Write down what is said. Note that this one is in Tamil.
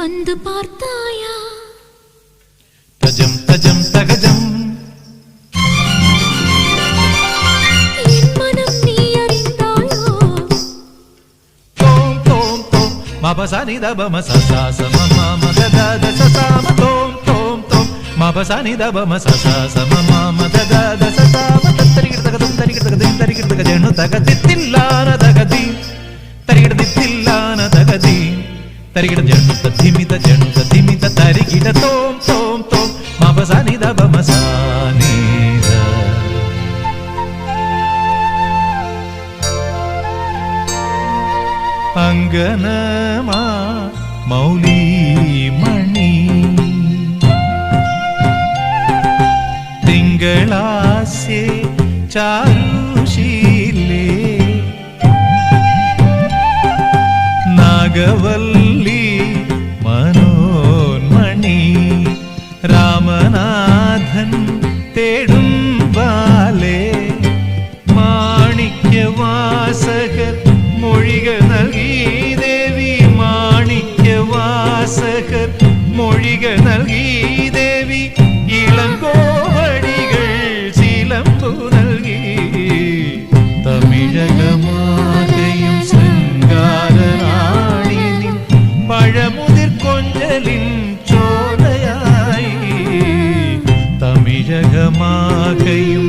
வந்து பார்த்தாயா தஜம் தஜம் தகஜம் என் மனம் நீ அறிந்தாயோ தோம் தோம் தோம் மபசனி தபம சசாச மம மதத சசாம தோம் தோம் தோம் மபசனி தபம சசாச மம மதத சசாம தரிகிடதகதம் தரிகிடதகதிம் தரிகிடதகஜனு தகதித்தில்லான தகதி தரிகிடதித்தில்லான தகதி தரிகிட ஜனுத திமித ஜனுத திமித தரிகிட தோம் தோம் தோம் மபசனி தபம சானித அங்கனமா மௌலி மணி திங்களாசே சாருஷீலே நாகவல்லி മനോന്മണി രാമനാഥൻ തേടും ബാലേ മാണിക്യവാസകർ മൊഴികൾ നൽകി ദേവി മാണിക്യവാസകർ മൊഴികൾ നൽകി ദേവി ഇളങ്കോവടികൾ ചിലമ്പു നൽകി തമിഴകമാകയും ശൃംഗാരനാണി പഴമുതിർ കൊഞ്ചലിൻ ചോലയായി തമിഴകമാകയും